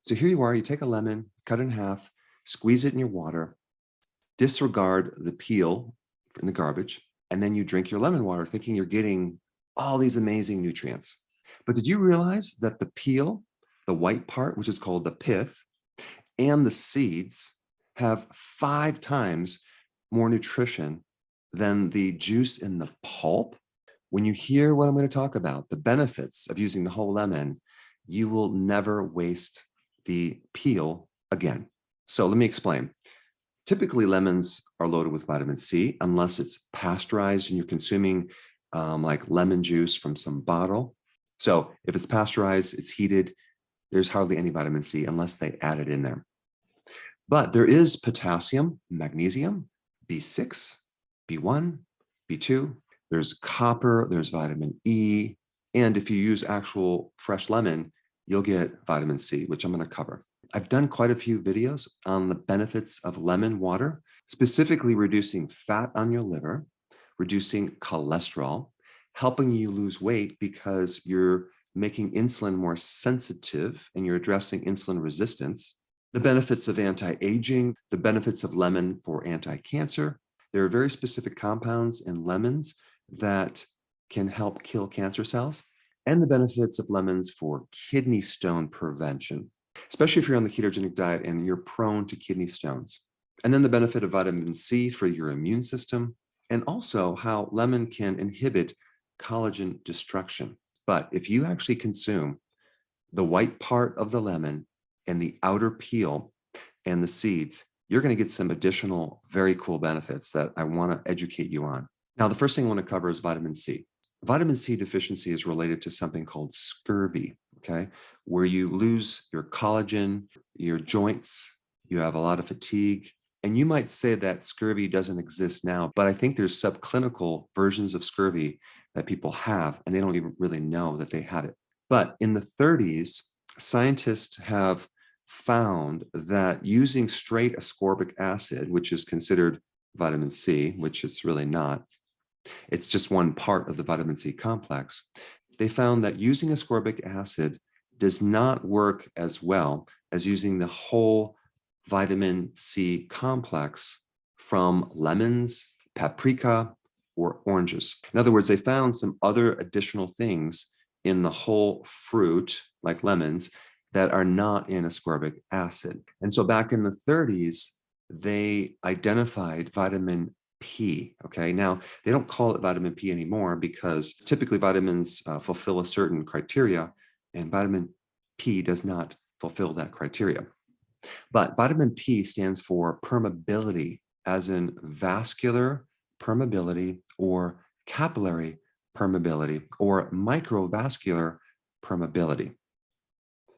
So here you are, you take a lemon, cut it in half, squeeze it in your water, disregard the peel in the garbage, and then you drink your lemon water thinking you're getting all these amazing nutrients. But did you realize that the peel, the white part, which is called the pith, and the seeds have 5 times more nutrition than the juice in the pulp? When you hear what I'm going to talk about, the benefits of using the whole lemon, you will never waste the peel again. So let me explain. Typically, lemons are loaded with vitamin C unless it's pasteurized and you're consuming like lemon juice from some bottle. So if it's pasteurized, it's heated, there's hardly any vitamin C unless they add it in there. But there is potassium, magnesium, B6, B1, B2. There's copper, there's vitamin E. And if you use actual fresh lemon, you'll get vitamin C, which I'm going to cover. I've done quite a few videos on the benefits of lemon water, specifically reducing fat on your liver, reducing cholesterol, helping you lose weight because you're making insulin more sensitive and you're addressing insulin resistance, the benefits of anti-aging, the benefits of lemon for anti-cancer. There are very specific compounds in lemons that can help kill cancer cells, and the benefits of lemons for kidney stone prevention, especially if you're on the ketogenic diet and you're prone to kidney stones. And then the benefit of vitamin C for your immune system, and also how lemon can inhibit collagen destruction. But if you actually consume the white part of the lemon and the outer peel and the seeds, you're going to get some additional very cool benefits that I want to educate you on. Now, the first thing I want to cover is vitamin C. Vitamin C deficiency is related to something called scurvy, okay, where you lose your collagen, your joints, you have a lot of fatigue. And you might say that scurvy doesn't exist now, but I think there's subclinical versions of scurvy that people have, and they don't even really know that they have it. But in the 30s, scientists have found that using straight ascorbic acid, which is considered vitamin C, which it's really not, it's just one part of the vitamin C complex. They found that using ascorbic acid does not work as well as using the whole vitamin C complex from lemons, paprika, or oranges. In other words, they found some other additional things in the whole fruit, like lemons, that are not in ascorbic acid. And so back in the 30s, they identified vitamin P, okay? Now, they don't call it vitamin P anymore because typically vitamins fulfill a certain criteria, and vitamin P does not fulfill that criteria. But vitamin P stands for permeability, as in vascular permeability or capillary permeability or microvascular permeability.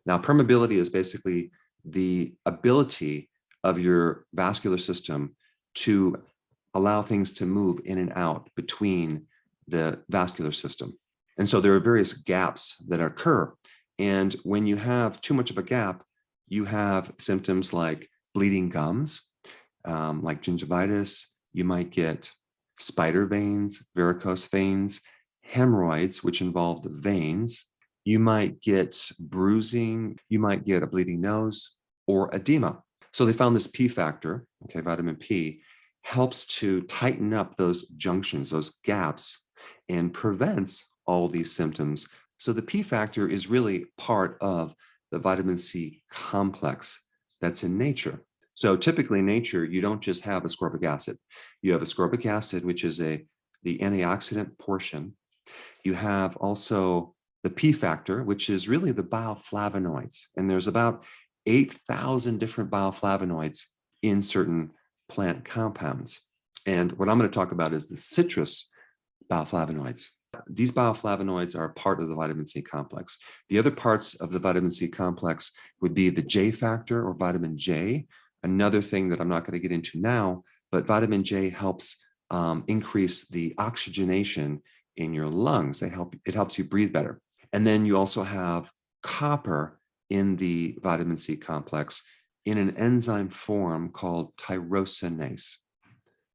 Now, permeability is basically the ability of your vascular system to allow things to move in and out between the vascular system. And so there are various gaps that occur. And when you have too much of a gap, you have symptoms like bleeding gums, like gingivitis. You might get spider veins, varicose veins, hemorrhoids, which involve the veins. You might get bruising. You might get a bleeding nose or edema. So they found this P factor, okay, vitamin P, helps to tighten up those junctions, those gaps, and prevents all these symptoms. So the P factor is really part of the vitamin C complex that's in nature. So typically in nature, you don't just have ascorbic acid. You have ascorbic acid, which is the antioxidant portion. You have also the P factor, which is really the bioflavonoids. And there's about 8,000 different bioflavonoids in certain plant compounds. And what I'm going to talk about is the citrus bioflavonoids. These bioflavonoids are part of the vitamin C complex. The other parts of the vitamin C complex would be the J factor or vitamin J, another thing that I'm not going to get into now, but vitamin J helps increase the oxygenation in your lungs. It helps you breathe better. And then you also have copper in the vitamin C complex in an enzyme form called tyrosinase.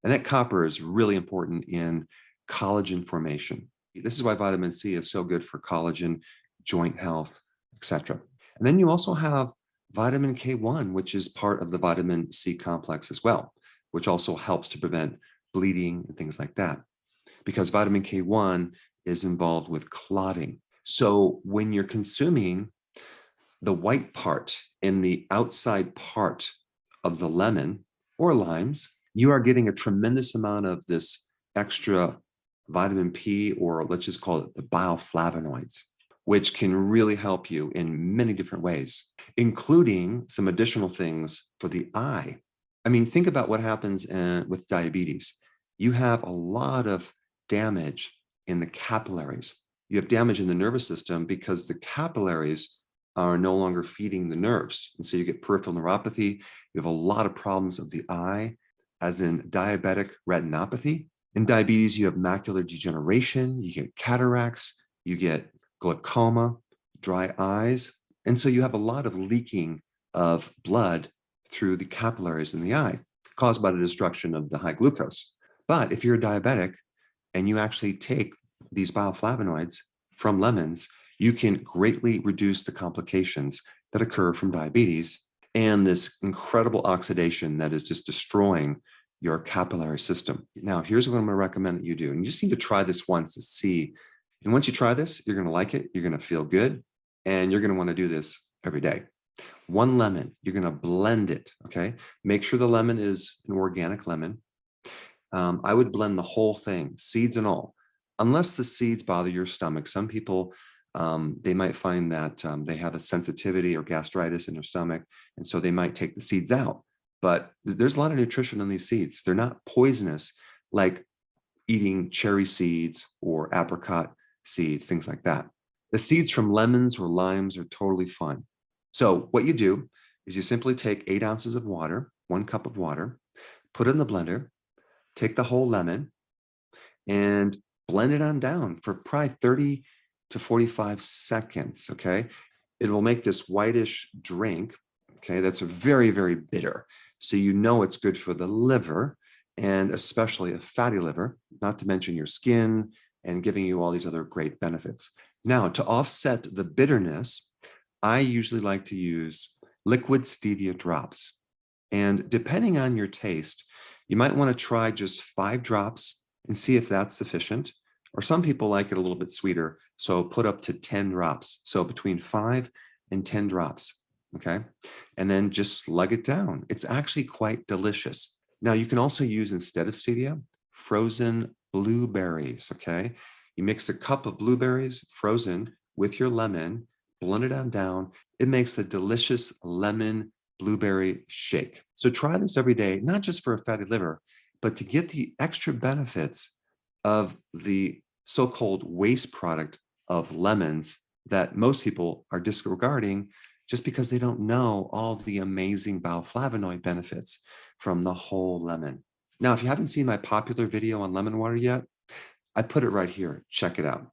And that copper is really important in collagen formation. This is why vitamin C is so good for collagen, joint health, etc. And then you also have vitamin K1, which is part of the vitamin C complex as well, which also helps to prevent bleeding and things like that, because vitamin K1 is involved with clotting. So when you're consuming the white part in the outside part of the lemon or limes, you are getting a tremendous amount of this extra vitamin P, or let's just call it the bioflavonoids, which can really help you in many different ways, including some additional things for the eye. I mean, think about what happens with diabetes. You have a lot of damage in the capillaries. You have damage in the nervous system because the capillaries are no longer feeding the nerves. And so you get peripheral neuropathy. You have a lot of problems of the eye, as in diabetic retinopathy. In diabetes, you have macular degeneration, you get cataracts, you get glaucoma, dry eyes. And so you have a lot of leaking of blood through the capillaries in the eye caused by the destruction of the high glucose. But if you're a diabetic and you actually take these bioflavonoids from lemons, you can greatly reduce the complications that occur from diabetes and this incredible oxidation that is just destroying your capillary system. Now, here's what I'm going to recommend that you do. And you just need to try this once to see. And once you try this, you're going to like it. You're going to feel good. And you're going to want to do this every day. 1 lemon, you're going to blend it. Okay. Make sure the lemon is an organic lemon. I would blend the whole thing, seeds and all, unless the seeds bother your stomach. Some people, they might find that they have a sensitivity or gastritis in their stomach, and so they might take the seeds out. But there's a lot of nutrition in these seeds. They're not poisonous like eating cherry seeds or apricot seeds, things like that. The seeds from lemons or limes are totally fine. So what you do is you simply take 8 ounces of water, 1 cup of water, put it in the blender, take the whole lemon and blend it on down for probably 30 to 45 seconds, okay? It will make this whitish drink, okay, that's very, very bitter. So you know it's good for the liver, and especially a fatty liver, not to mention your skin and giving you all these other great benefits. Now, to offset the bitterness, I usually like to use liquid stevia drops. And depending on your taste, you might want to try just 5 drops and see if that's sufficient. Or some people like it a little bit sweeter, so put up to 10 drops. So between 5 and 10 drops, okay? And then just slug it down. It's actually quite delicious. Now, you can also use, instead of stevia, frozen blueberries, okay? You mix a cup of blueberries frozen with your lemon, blend it on down. It makes a delicious lemon blueberry shake. So try this every day, not just for a fatty liver, but to get the extra benefits of the so-called waste product of lemons that most people are disregarding just because they don't know all the amazing bioflavonoid benefits from the whole lemon. Now, if you haven't seen my popular video on lemon water yet, I put it right here. Check it out.